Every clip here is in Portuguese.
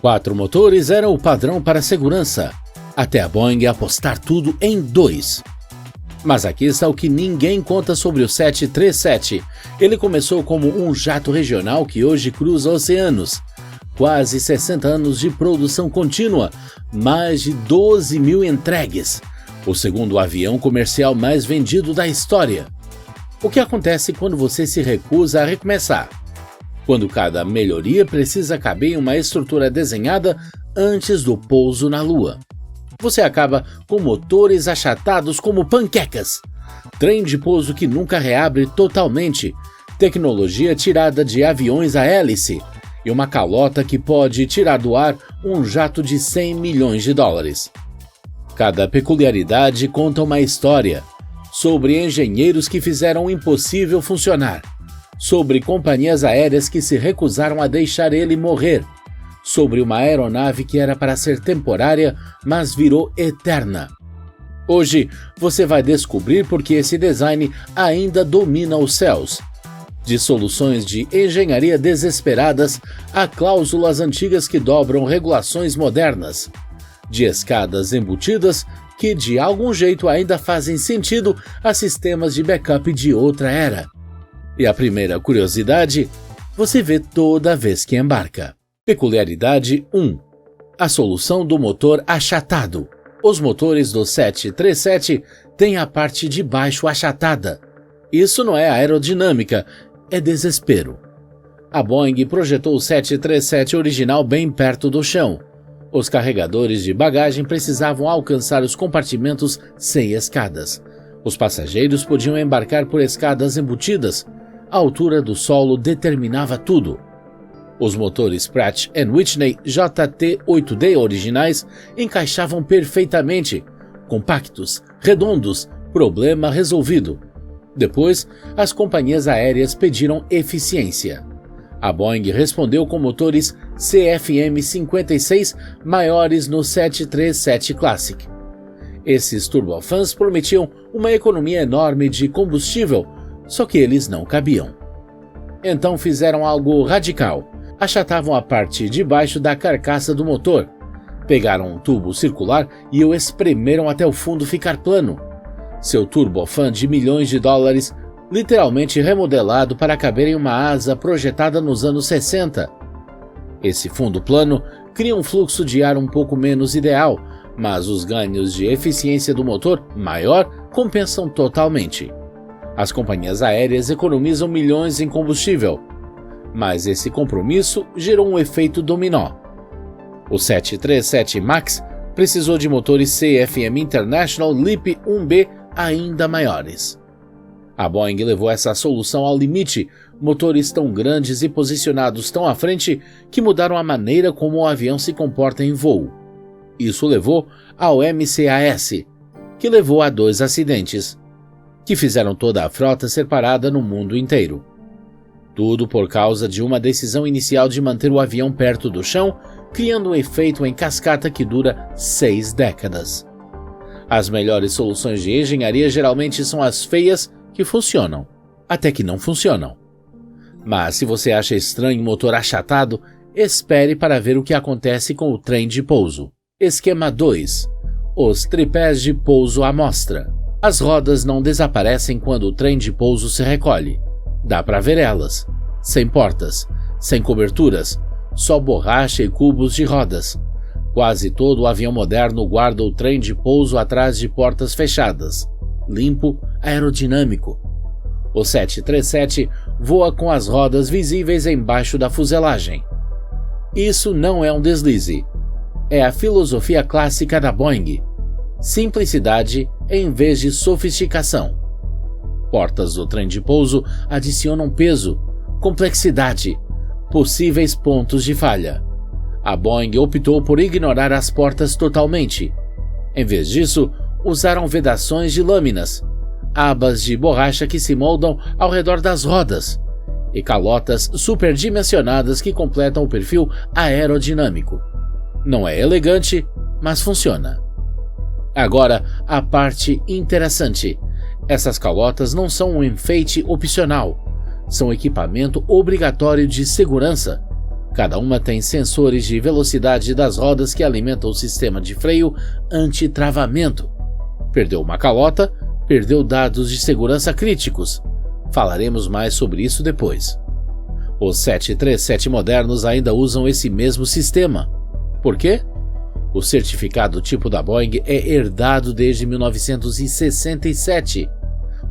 4 motores era o padrão para segurança, até a Boeing apostar tudo em 2. Mas aqui está o que ninguém conta sobre o 737. Ele começou como um jato regional que hoje cruza oceanos. Quase 60 anos de produção contínua, mais de 12 mil entregues. O segundo avião comercial mais vendido da história. O que acontece quando você se recusa a recomeçar? Quando cada melhoria precisa caber em uma estrutura desenhada antes do pouso na Lua. Você acaba com motores achatados como panquecas, trem de pouso que nunca reabre totalmente, tecnologia tirada de aviões a hélice e uma calota que pode tirar do ar um jato de 100 milhões de dólares. Cada peculiaridade conta uma história sobre engenheiros que fizeram o impossível funcionar, sobre companhias aéreas que se recusaram a deixar ele morrer, sobre uma aeronave que era para ser temporária, mas virou eterna. Hoje você vai descobrir porque esse design ainda domina os céus. De soluções de engenharia desesperadas a cláusulas antigas que dobram regulações modernas. De escadas embutidas que de algum jeito ainda fazem sentido a sistemas de backup de outra era. E a primeira curiosidade, você vê toda vez que embarca. Peculiaridade 1. A solução do motor achatado. Os motores do 737 têm a parte de baixo achatada. Isso não é aerodinâmica, é desespero. A Boeing projetou o 737 original bem perto do chão. Os carregadores de bagagem precisavam alcançar os compartimentos sem escadas. Os passageiros podiam embarcar por escadas embutidas. A altura do solo determinava tudo. Os motores Pratt & Whitney JT8D originais encaixavam perfeitamente, compactos, redondos, problema resolvido. Depois, as companhias aéreas pediram eficiência. A Boeing respondeu com motores CFM56 maiores no 737 Classic. Esses turbofans prometiam uma economia enorme de combustível, só que eles não cabiam. Então fizeram algo radical. Achatavam a parte de baixo da carcaça do motor, pegaram um tubo circular e o espremeram até o fundo ficar plano. Seu turbofan de milhões de dólares, literalmente remodelado para caber em uma asa projetada nos anos 60. Esse fundo plano cria um fluxo de ar um pouco menos ideal, mas os ganhos de eficiência do motor maior compensam totalmente. As companhias aéreas economizam milhões em combustível, mas esse compromisso gerou um efeito dominó. O 737 MAX precisou de motores CFM International LEAP 1B ainda maiores. A Boeing levou essa solução ao limite, motores tão grandes e posicionados tão à frente que mudaram a maneira como o avião se comporta em voo. Isso levou ao MCAS, que levou a 2 acidentes, que fizeram toda a frota ser parada no mundo inteiro. Tudo por causa de uma decisão inicial de manter o avião perto do chão, criando um efeito em cascata que dura 6 décadas. As melhores soluções de engenharia geralmente são as feias que funcionam, até que não funcionam. Mas se você acha estranho o motor achatado, espere para ver o que acontece com o trem de pouso. Esquema 2. Os tripés de pouso à mostra. As rodas não desaparecem quando o trem de pouso se recolhe. Dá para ver elas, sem portas, sem coberturas, só borracha e cubos de rodas. Quase todo o avião moderno guarda o trem de pouso atrás de portas fechadas, limpo, aerodinâmico. O 737 voa com as rodas visíveis embaixo da fuselagem. Isso não é um deslize. É a filosofia clássica da Boeing. Simplicidade em vez de sofisticação. Portas do trem de pouso adicionam peso, complexidade, possíveis pontos de falha. A Boeing optou por ignorar as portas totalmente. Em vez disso, usaram vedações de lâminas, abas de borracha que se moldam ao redor das rodas e calotas superdimensionadas que completam o perfil aerodinâmico. Não é elegante, mas funciona. Agora, a parte interessante. Essas calotas não são um enfeite opcional, são equipamento obrigatório de segurança. Cada uma tem sensores de velocidade das rodas que alimentam o sistema de freio anti-travamento. Perdeu uma calota, perdeu dados de segurança críticos. Falaremos mais sobre isso depois. Os 737 modernos ainda usam esse mesmo sistema. Por quê? O certificado tipo da Boeing é herdado desde 1967.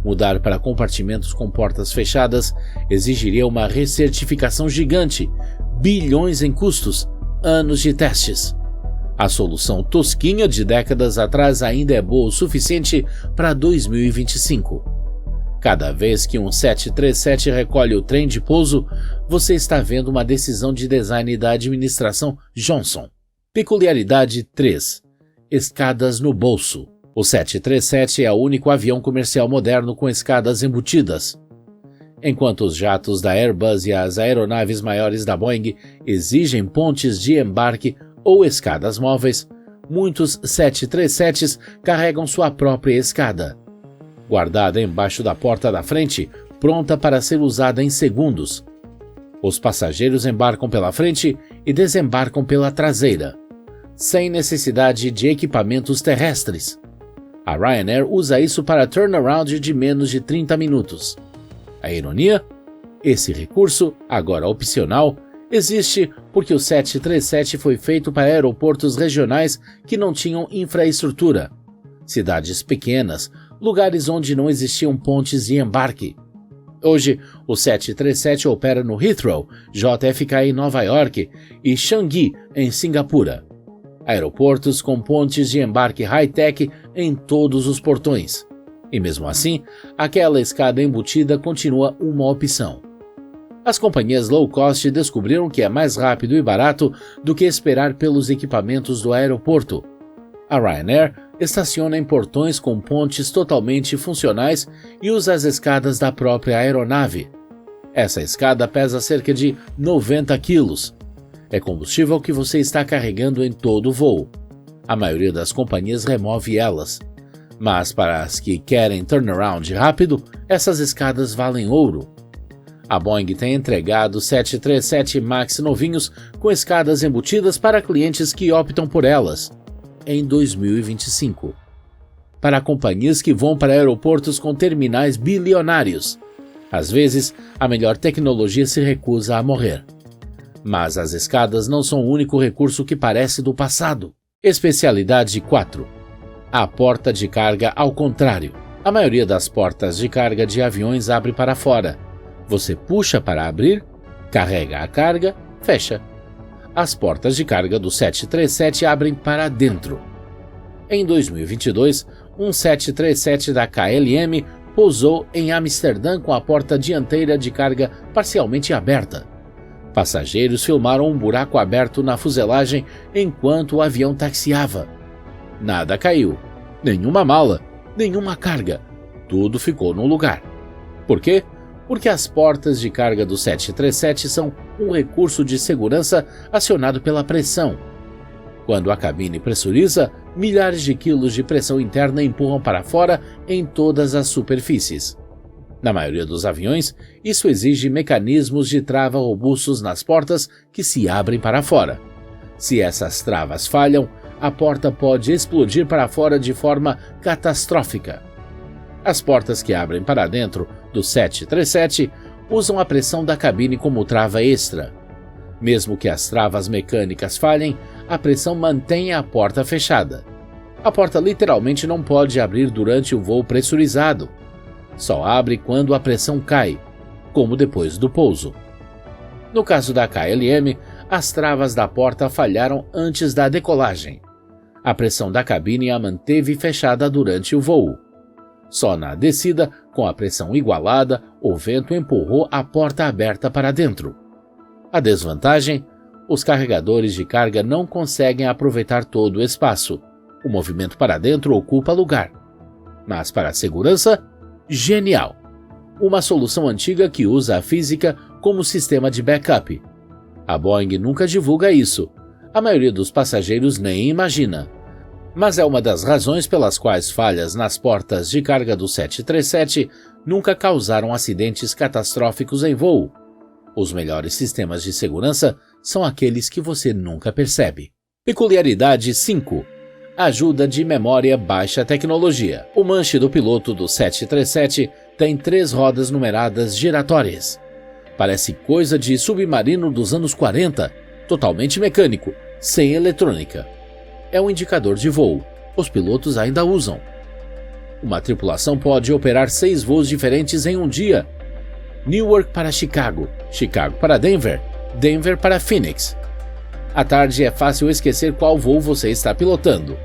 Mudar para compartimentos com portas fechadas exigiria uma recertificação gigante, bilhões em custos, anos de testes. A solução tosquinha de décadas atrás ainda é boa o suficiente para 2025. Cada vez que um 737 recolhe o trem de pouso, você está vendo uma decisão de design da administração Johnson. Peculiaridade 3. Escadas no bolso. O 737 é o único avião comercial moderno com escadas embutidas. Enquanto os jatos da Airbus e as aeronaves maiores da Boeing exigem pontes de embarque ou escadas móveis, muitos 737s carregam sua própria escada, guardada embaixo da porta da frente, pronta para ser usada em segundos. Os passageiros embarcam pela frente e desembarcam pela traseira, sem necessidade de equipamentos terrestres. A Ryanair usa isso para turnaround de menos de 30 minutos. A ironia? Esse recurso, agora opcional, existe porque o 737 foi feito para aeroportos regionais que não tinham infraestrutura, cidades pequenas, lugares onde não existiam pontes de embarque. Hoje, o 737 opera no Heathrow, JFK em Nova York e Changi, em Singapura. Aeroportos com pontes de embarque high-tech em todos os portões. E mesmo assim, aquela escada embutida continua uma opção. As companhias low-cost descobriram que é mais rápido e barato do que esperar pelos equipamentos do aeroporto. A Ryanair estaciona em portões com pontes totalmente funcionais e usa as escadas da própria aeronave. Essa escada pesa cerca de 90 quilos. É combustível que você está carregando em todo o voo. A maioria das companhias remove elas. Mas para as que querem turnaround rápido, essas escadas valem ouro. A Boeing tem entregado 737 MAX novinhos com escadas embutidas para clientes que optam por elas, em 2025. Para companhias que vão para aeroportos com terminais bilionários. Às vezes, a melhor tecnologia se recusa a morrer. Mas as escadas não são o único recurso que parece do passado. Especialidade 4. A porta de carga ao contrário. A maioria das portas de carga de aviões abre para fora. Você puxa para abrir, carrega a carga, fecha. As portas de carga do 737 abrem para dentro. Em 2022, um 737 da KLM pousou em Amsterdã com a porta dianteira de carga parcialmente aberta. Passageiros filmaram um buraco aberto na fuselagem enquanto o avião taxiava. Nada caiu, nenhuma mala, nenhuma carga. Tudo ficou no lugar. Por quê? Porque as portas de carga do 737 são um recurso de segurança acionado pela pressão. Quando a cabine pressuriza, milhares de quilos de pressão interna empurram para fora em todas as superfícies. Na maioria dos aviões, isso exige mecanismos de trava robustos nas portas que se abrem para fora. Se essas travas falham, a porta pode explodir para fora de forma catastrófica. As portas que abrem para dentro do 737 usam a pressão da cabine como trava extra. Mesmo que as travas mecânicas falhem, a pressão mantém a porta fechada. A porta literalmente não pode abrir durante o voo pressurizado. Só abre quando a pressão cai, como depois do pouso. No caso da KLM, as travas da porta falharam antes da decolagem. A pressão da cabine a manteve fechada durante o voo. Só na descida, com a pressão igualada, o vento empurrou a porta aberta para dentro. A desvantagem? Os carregadores de carga não conseguem aproveitar todo o espaço. O movimento para dentro ocupa lugar. Mas para a segurança, genial! Uma solução antiga que usa a física como sistema de backup. A Boeing nunca divulga isso. A maioria dos passageiros nem imagina. Mas é uma das razões pelas quais falhas nas portas de carga do 737 nunca causaram acidentes catastróficos em voo. Os melhores sistemas de segurança são aqueles que você nunca percebe. Peculiaridade 5. Ajuda de memória baixa tecnologia. O manche do piloto do 737 tem 3 rodas numeradas giratórias. Parece coisa de submarino dos anos 40, totalmente mecânico, sem eletrônica. É um indicador de voo. Os pilotos ainda usam. Uma tripulação pode operar 6 voos diferentes em um dia. Newark para Chicago, Chicago para Denver, Denver para Phoenix. À tarde é fácil esquecer qual voo você está pilotando.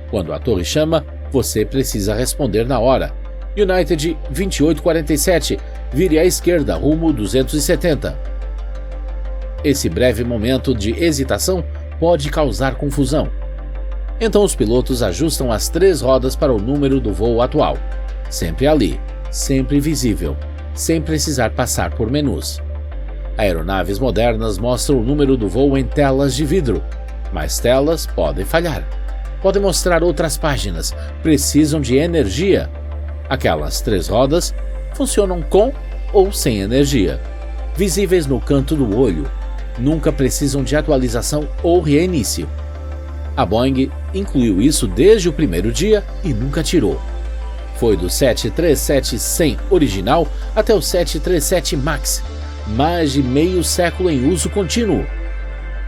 Quando a torre chama, você precisa responder na hora. United 2847, vire à esquerda rumo 270. Esse breve momento de hesitação pode causar confusão. Então os pilotos ajustam as 3 rodas para o número do voo atual. Sempre ali, sempre visível, sem precisar passar por menus. Aeronaves modernas mostram o número do voo em telas de vidro, mas telas podem falhar. Podem mostrar outras páginas, precisam de energia. Aquelas 3 rodas funcionam com ou sem energia, visíveis no canto do olho, nunca precisam de atualização ou reinício. A Boeing incluiu isso desde o primeiro dia e nunca tirou. Foi do 737-100 original até o 737 MAX, mais de meio século em uso contínuo.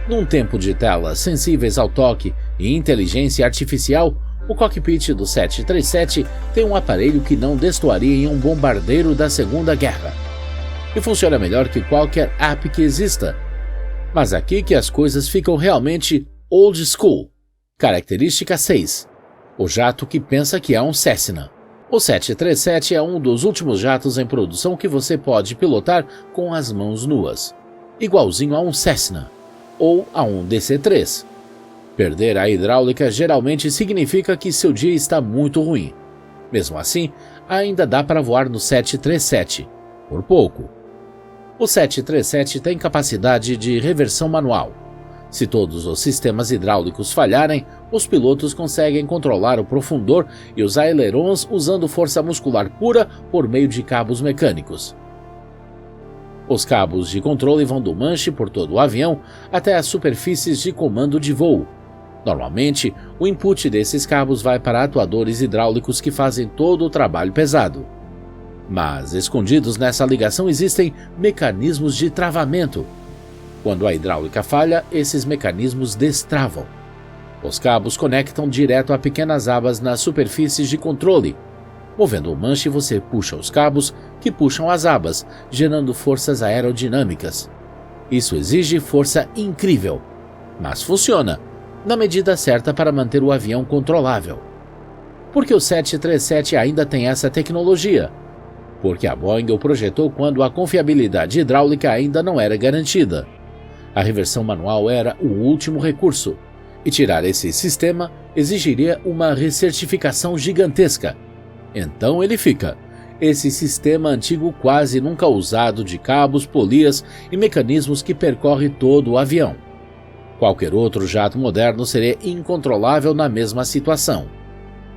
Num tempo de telas sensíveis ao toque e inteligência artificial, o cockpit do 737 tem um aparelho que não destoaria em um bombardeiro da Segunda Guerra. E funciona melhor que qualquer app que exista. Mas aqui que as coisas ficam realmente old school. Característica 6. O jato que pensa que é um Cessna. O 737 é um dos últimos jatos em produção que você pode pilotar com as mãos nuas, igualzinho a um Cessna ou a um DC-3. Perder a hidráulica geralmente significa que seu dia está muito ruim. Mesmo assim, ainda dá para voar no 737, por pouco. O 737 tem capacidade de reversão manual. Se todos os sistemas hidráulicos falharem, os pilotos conseguem controlar o profundor e os ailerons usando força muscular pura por meio de cabos mecânicos. Os cabos de controle vão do manche por todo o avião até as superfícies de comando de voo. Normalmente, o input desses cabos vai para atuadores hidráulicos que fazem todo o trabalho pesado. Mas, escondidos nessa ligação, existem mecanismos de travamento. Quando a hidráulica falha, esses mecanismos destravam. Os cabos conectam direto a pequenas abas nas superfícies de controle. Movendo o manche, você puxa os cabos que puxam as abas, gerando forças aerodinâmicas. Isso exige força incrível, mas funciona, na medida certa para manter o avião controlável. Por que o 737 ainda tem essa tecnologia? Porque a Boeing o projetou quando a confiabilidade hidráulica ainda não era garantida. A reversão manual era o último recurso, e tirar esse sistema exigiria uma recertificação gigantesca. Então ele fica, esse sistema antigo quase nunca usado de cabos, polias e mecanismos que percorre todo o avião. Qualquer outro jato moderno seria incontrolável na mesma situação.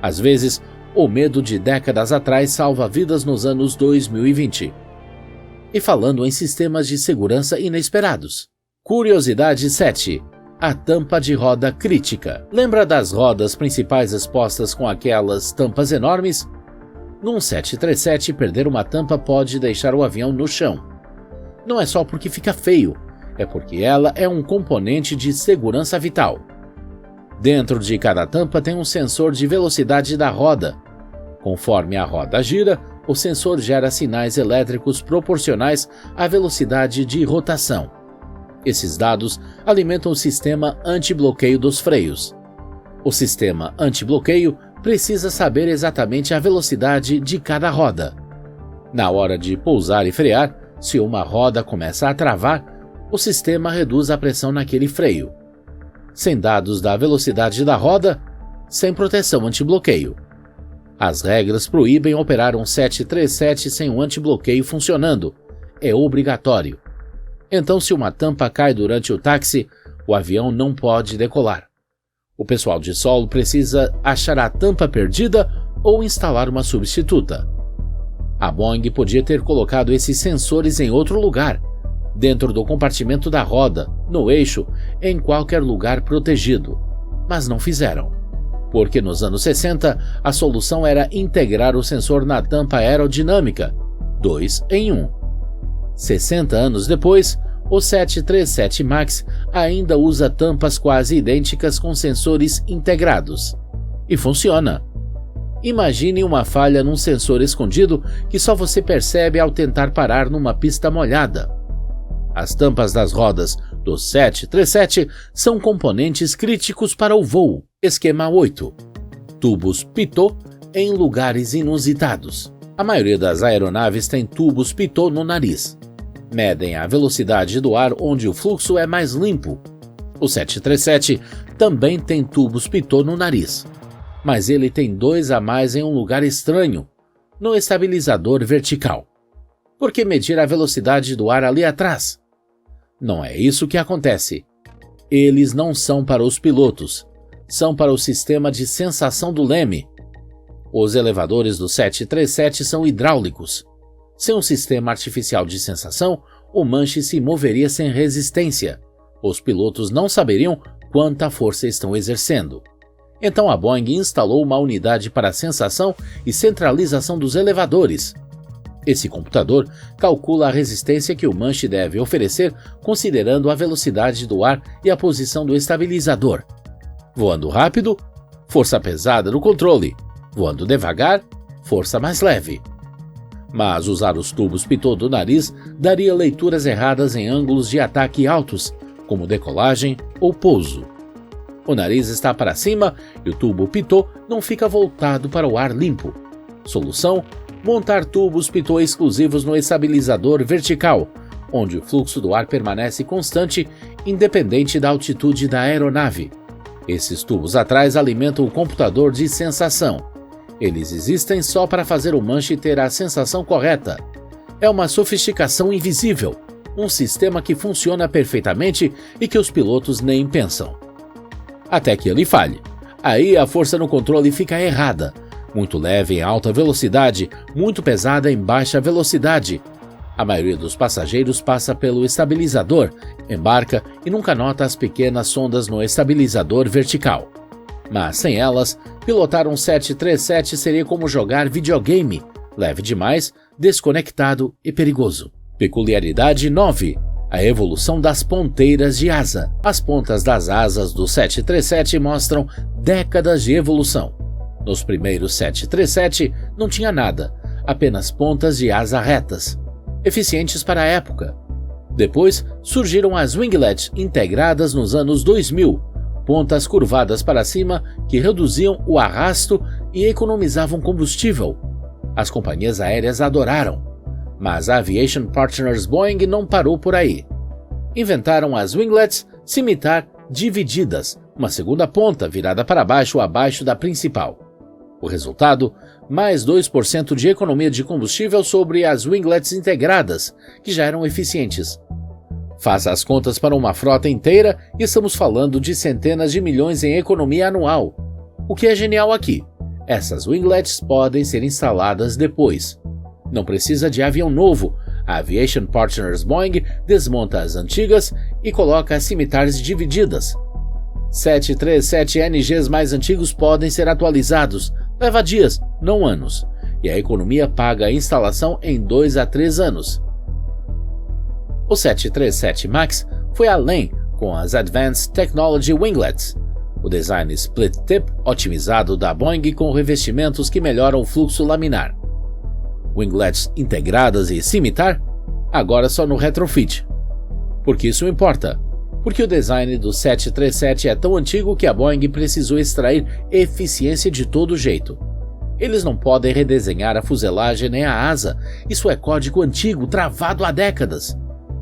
Às vezes, o medo de décadas atrás salva vidas nos anos 2020. E falando em sistemas de segurança inesperados. Curiosidade 7. A tampa de roda crítica. Lembra das rodas principais expostas com aquelas tampas enormes? Num 737, perder uma tampa pode deixar o avião no chão. Não é só porque fica feio, é porque ela é um componente de segurança vital. Dentro de cada tampa tem um sensor de velocidade da roda. Conforme a roda gira, o sensor gera sinais elétricos proporcionais à velocidade de rotação. Esses dados alimentam o sistema antibloqueio dos freios. O sistema antibloqueio precisa saber exatamente a velocidade de cada roda. Na hora de pousar e frear, se uma roda começa a travar, o sistema reduz a pressão naquele freio. Sem dados da velocidade da roda, sem proteção antibloqueio. As regras proíbem operar um 737 sem um antibloqueio funcionando. É obrigatório. Então, se uma tampa cai durante o táxi, o avião não pode decolar. O pessoal de solo precisa achar a tampa perdida ou instalar uma substituta. A Boeing podia ter colocado esses sensores em outro lugar, dentro do compartimento da roda, no eixo, em qualquer lugar protegido. Mas não fizeram, porque nos anos 60 a solução era integrar o sensor na tampa aerodinâmica, 2 em 1. 60 anos depois, o 737 MAX ainda usa tampas quase idênticas com sensores integrados. E funciona. Imagine uma falha num sensor escondido que só você percebe ao tentar parar numa pista molhada. As tampas das rodas do 737 são componentes críticos para o voo. Esquema 8. Tubos pitot em lugares inusitados. A maioria das aeronaves tem tubos pitot no nariz. Medem a velocidade do ar onde o fluxo é mais limpo. O 737 também tem tubos pitot no nariz, mas ele tem 2 a mais em um lugar estranho, no estabilizador vertical. Por que medir a velocidade do ar ali atrás? Não é isso que acontece. Eles não são para os pilotos, são para o sistema de sensação do leme. Os elevadores do 737 são hidráulicos. Sem um sistema artificial de sensação, o manche se moveria sem resistência. Os pilotos não saberiam quanta força estão exercendo. Então a Boeing instalou uma unidade para sensação e centralização dos elevadores. Esse computador calcula a resistência que o manche deve oferecer considerando a velocidade do ar e a posição do estabilizador. Voando rápido, força pesada no controle. Voando devagar, força mais leve. Mas usar os tubos pitot do nariz daria leituras erradas em ângulos de ataque altos, como decolagem ou pouso. O nariz está para cima e o tubo pitot não fica voltado para o ar limpo. Solução: montar tubos pitot exclusivos no estabilizador vertical, onde o fluxo do ar permanece constante, independente da altitude da aeronave. Esses tubos atrás alimentam o computador de sensação. Eles existem só para fazer o manche ter a sensação correta. É uma sofisticação invisível, um sistema que funciona perfeitamente e que os pilotos nem pensam. Até que ele falhe. Aí a força no controle fica errada. Muito leve em alta velocidade, muito pesada em baixa velocidade. A maioria dos passageiros passa pelo estabilizador, embarca e nunca nota as pequenas sondas no estabilizador vertical. Mas sem elas, pilotar um 737 seria como jogar videogame, leve demais, desconectado e perigoso. Peculiaridade 9. A evolução das ponteiras de asa. As pontas das asas do 737 mostram décadas de evolução. Nos primeiros 737 não tinha nada, apenas pontas de asa retas, eficientes para a época. Depois surgiram as winglets integradas nos anos 2000, pontas curvadas para cima que reduziam o arrasto e economizavam combustível. As companhias aéreas adoraram, mas a Aviation Partners Boeing não parou por aí. Inventaram as winglets scimitar divididas, uma segunda ponta virada para baixo abaixo da principal. O resultado, mais 2% de economia de combustível sobre as winglets integradas, que já eram eficientes. Faça as contas para uma frota inteira e estamos falando de centenas de milhões em economia anual. O que é genial aqui? Essas winglets podem ser instaladas depois. Não precisa de avião novo. A Aviation Partners Boeing desmonta as antigas e coloca as cimitares divididas. 737NGs mais antigos podem ser atualizados. Leva dias, não anos. E a economia paga a instalação em 2 a 3 anos. O 737 MAX foi além com as Advanced Technology Winglets, o design split tip otimizado da Boeing com revestimentos que melhoram o fluxo laminar. Winglets integradas e scimitar, agora só no retrofit. Por que isso importa? Porque o design do 737 é tão antigo que a Boeing precisou extrair eficiência de todo jeito. Eles não podem redesenhar a fuselagem nem a asa, isso é código antigo travado há décadas.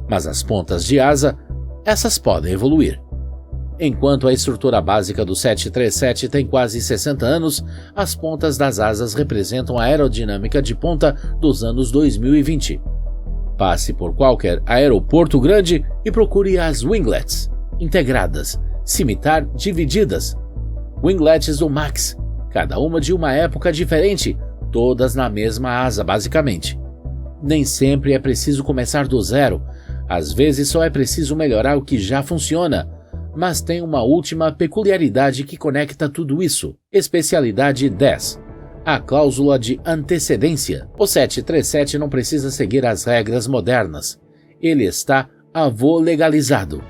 Mas as pontas de asa, essas podem evoluir. Enquanto a estrutura básica do 737 tem quase 60 anos, as pontas das asas representam a aerodinâmica de ponta dos anos 2020. Passe por qualquer aeroporto grande e procure as winglets, integradas, scimitar divididas. Winglets do MAX, cada uma de uma época diferente, todas na mesma asa basicamente. Nem sempre é preciso começar do zero. Às vezes só é preciso melhorar o que já funciona, mas tem uma última peculiaridade que conecta tudo isso. Especialidade 10. A cláusula de antecedência. O 737 não precisa seguir as regras modernas. Ele está avô-legalizado.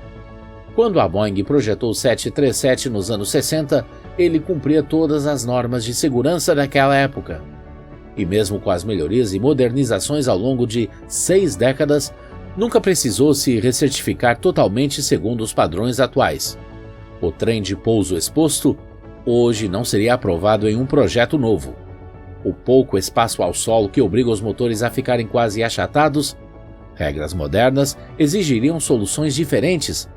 Quando a Boeing projetou o 737 nos anos 60, ele cumpria todas as normas de segurança daquela época. E mesmo com as melhorias e modernizações ao longo de 6 décadas, nunca precisou se recertificar totalmente segundo os padrões atuais. O trem de pouso exposto hoje não seria aprovado em um projeto novo. O pouco espaço ao solo que obriga os motores a ficarem quase achatados, regras modernas exigiriam soluções diferentes.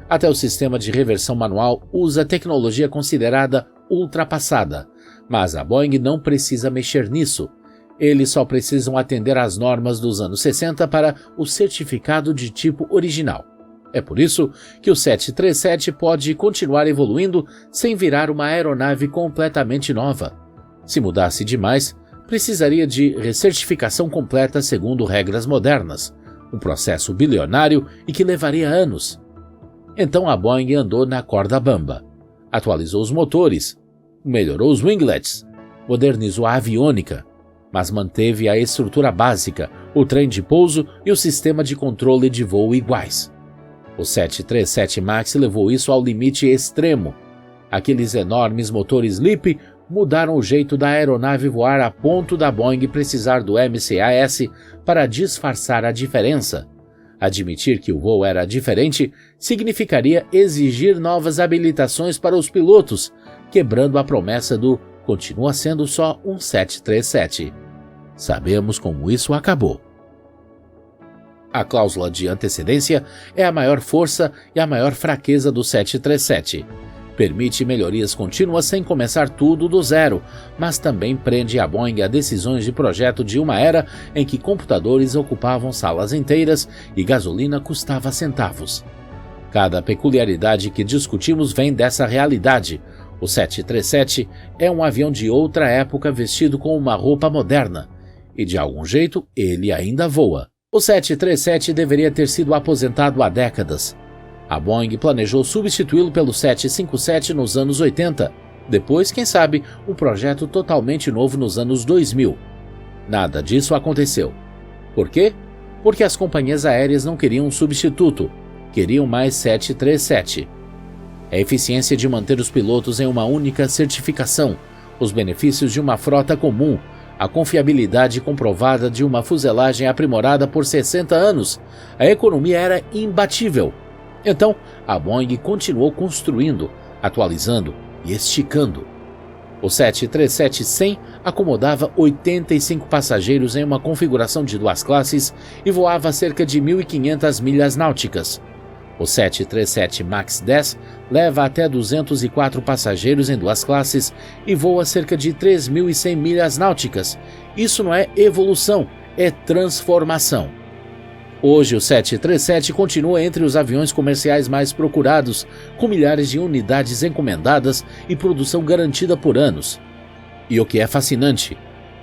Até o sistema de reversão manual usa tecnologia considerada ultrapassada, mas a Boeing não precisa mexer nisso. Eles só precisam atender às normas dos anos 60 para o certificado de tipo original. É por isso que o 737 pode continuar evoluindo sem virar uma aeronave completamente nova. Se mudasse demais, precisaria de recertificação completa segundo regras modernas, um processo bilionário e que levaria anos. Então a Boeing andou na corda bamba, atualizou os motores, melhorou os winglets, modernizou a aviônica, mas manteve a estrutura básica, o trem de pouso e o sistema de controle de voo iguais. O 737 MAX levou isso ao limite extremo. Aqueles enormes motores LEAP mudaram o jeito da aeronave voar a ponto da Boeing precisar do MCAS para disfarçar a diferença. Admitir que o voo era diferente significaria exigir novas habilitações para os pilotos, quebrando a promessa do "continua sendo só um 737". Sabemos como isso acabou. A cláusula de antecedência é a maior força e a maior fraqueza do 737. Permite melhorias contínuas sem começar tudo do zero, mas também prende a Boeing a decisões de projeto de uma era em que computadores ocupavam salas inteiras e gasolina custava centavos. Cada peculiaridade que discutimos vem dessa realidade. O 737 é um avião de outra época vestido com uma roupa moderna, e de algum jeito ele ainda voa. O 737 deveria ter sido aposentado há décadas. A Boeing planejou substituí-lo pelo 757 nos anos 80, depois, quem sabe, um projeto totalmente novo nos anos 2000. Nada disso aconteceu. Por quê? Porque as companhias aéreas não queriam um substituto, queriam mais 737. A eficiência de manter os pilotos em uma única certificação, os benefícios de uma frota comum, a confiabilidade comprovada de uma fuselagem aprimorada por 60 anos, a economia era imbatível. Então, a Boeing continuou construindo, atualizando e esticando. O 737-100 acomodava 85 passageiros em uma configuração de 2 classes e voava cerca de 1.500 milhas náuticas. O 737 MAX 10 leva até 204 passageiros em 2 classes e voa cerca de 3.100 milhas náuticas. Isso não é evolução, é transformação. Hoje o 737 continua entre os aviões comerciais mais procurados, com milhares de unidades encomendadas e produção garantida por anos. E o que é fascinante,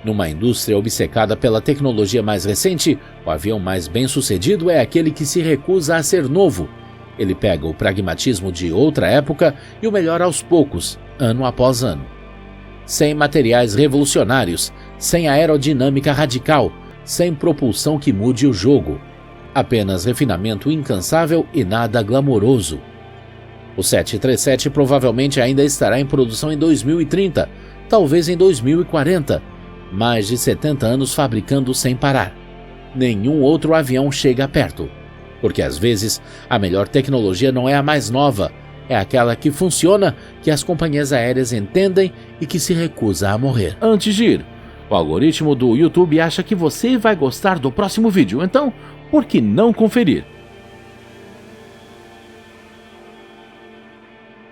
numa indústria obcecada pela tecnologia mais recente, o avião mais bem-sucedido é aquele que se recusa a ser novo. Ele pega o pragmatismo de outra época e o melhora aos poucos, ano após ano. Sem materiais revolucionários, sem aerodinâmica radical, sem propulsão que mude o jogo. Apenas refinamento incansável e nada glamouroso. O 737 provavelmente ainda estará em produção em 2030, talvez em 2040. Mais de 70 anos fabricando sem parar. Nenhum outro avião chega perto. Porque às vezes a melhor tecnologia não é a mais nova, é aquela que funciona, que as companhias aéreas entendem e que se recusa a morrer. Antes de ir, o algoritmo do YouTube acha que você vai gostar do próximo vídeo, então por que não conferir?